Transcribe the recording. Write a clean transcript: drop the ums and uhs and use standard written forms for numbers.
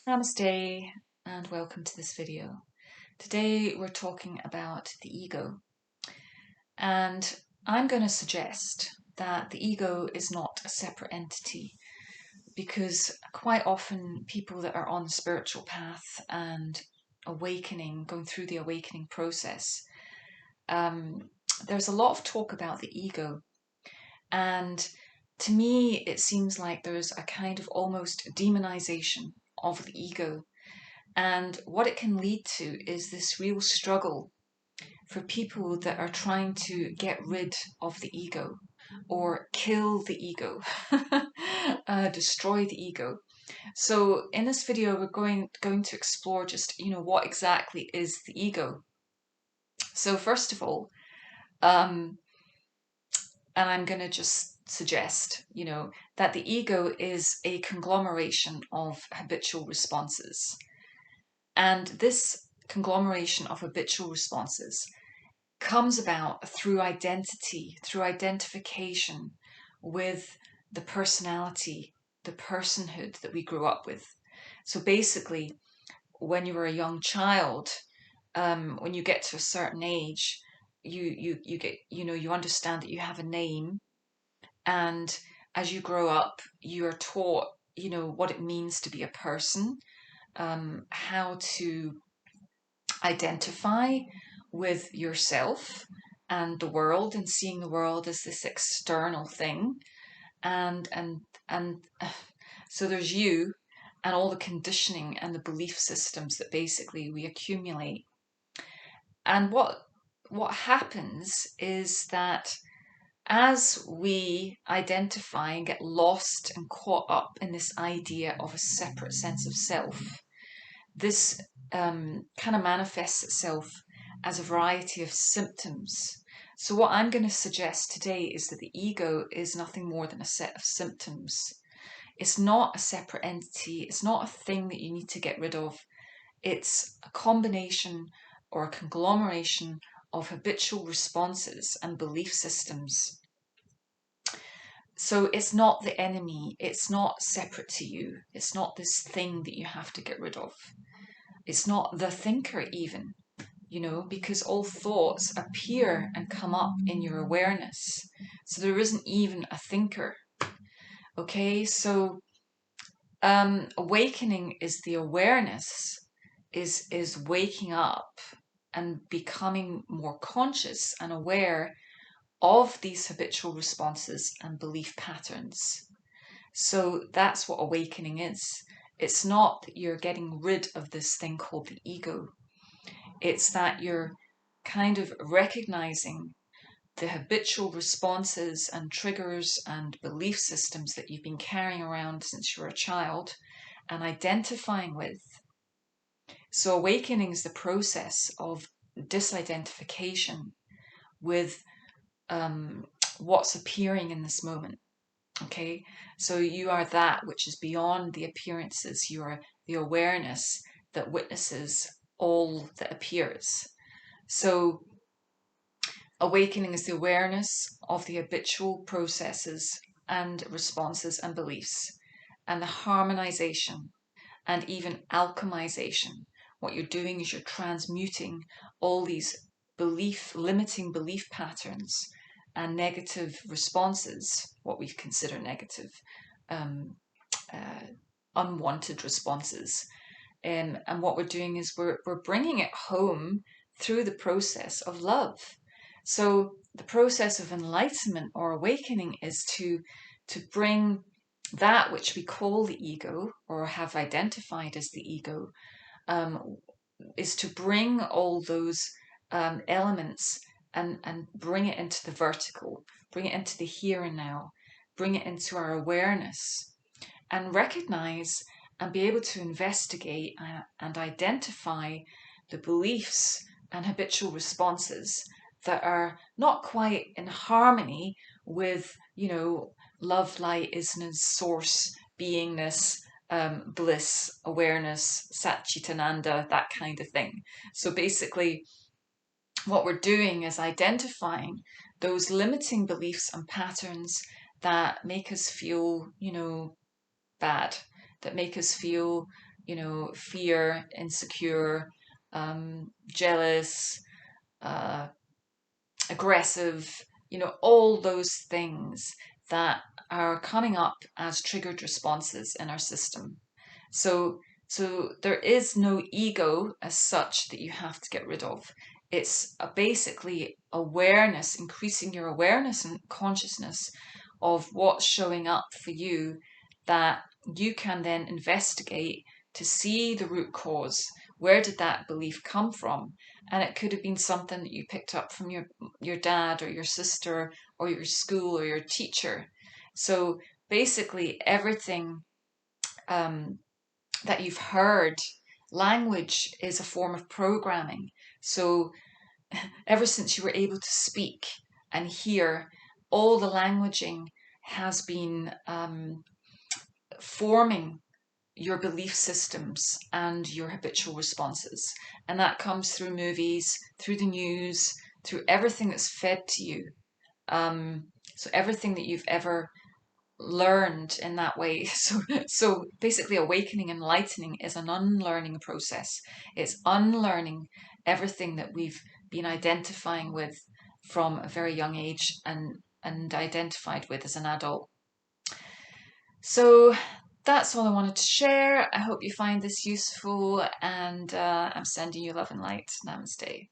Namaste and welcome to this video. Today we're talking about the ego, and I'm going to suggest that the ego is not a separate entity because quite often people that are on the spiritual path and awakening, going through the awakening process, um, there's a lot of talk about the ego, and to me it seems like there's a kind of almost demonization of the ego. And what it can lead to is this real struggle for people that are trying to get rid of the ego or kill the ego, destroy the ego. So in this video, we're going to explore just, what exactly is the ego. So first of all, um, and I'm going to just suggest, that the ego is a conglomeration of habitual responses. And this conglomeration of habitual responses comes about through identity, through identification with the personality, the personhood that we grew up with. So basically, when you were a young child, when you get to a certain age, you get, you understand that you have a name, and as you grow up, you are taught, what it means to be a person, how to identify with yourself and the world, and seeing the world as this external thing, and so there's you and all the conditioning and the belief systems that basically we accumulate. And what happens is that as we identify and get lost and caught up in this idea of a separate sense of self, this kind of manifests itself as a variety of symptoms. So, what I'm going to suggest today is that the ego is nothing more than a set of symptoms. It's not a separate entity, it's not a thing that you need to get rid of. It's a combination or a conglomeration of habitual responses and belief systems. So it's not the enemy, it's not separate to you, it's not this thing that you have to get rid of. It's not the thinker even, because all thoughts appear and come up in your awareness. So there isn't even a thinker. Okay, so awakening is the awareness, is waking up and becoming more conscious and aware of these habitual responses and belief patterns. So that's what awakening is. It's not that you're getting rid of this thing called the ego. It's that you're kind of recognizing the habitual responses and triggers and belief systems that you've been carrying around since you were a child and identifying with. So, awakening is the process of disidentification with what's appearing in this moment. Okay, so you are that which is beyond the appearances, you are the awareness that witnesses all that appears. So, awakening is the awareness of the habitual processes and responses and beliefs, and the harmonization and even alchemization. What you're doing is you're transmuting all these limiting belief patterns and negative responses, what we consider negative, um, uh, unwanted responses. And what we're doing is we're bringing it home through the process of love. So the process of enlightenment or awakening is to bring that which we call the ego or have identified as the ego, um, is to bring all those elements and bring it into the vertical, bring it into the here and now, bring it into our awareness, and recognize and be able to investigate and identify the beliefs and habitual responses that are not quite in harmony with, love, light, isness, source, beingness, bliss, awareness, Satchitananda, that kind of thing. So basically, what we're doing is identifying those limiting beliefs and patterns that make us feel, bad, that make us feel fear, insecure, jealous, uh, aggressive, all those things that are coming up as triggered responses in our system. So, so there is no ego as such that you have to get rid of. It's basically awareness, increasing your awareness and consciousness of what's showing up for you that you can then investigate to see the root cause. Where did that belief come from? And it could have been something that you picked up from your dad or your sister or your school or your teacher. So basically, everything that you've heard, language is a form of programming. So ever since you were able to speak and hear, all the languaging has been forming your belief systems and your habitual responses. And that comes through movies, through the news, through everything that's fed to you. So everything that you've ever learned in that way. So basically, awakening, enlightening is an unlearning process. It's unlearning everything that we've been identifying with from a very young age and identified with as an adult. So that's all I wanted to share. I hope you find this useful, and I'm sending you love and light. Namaste.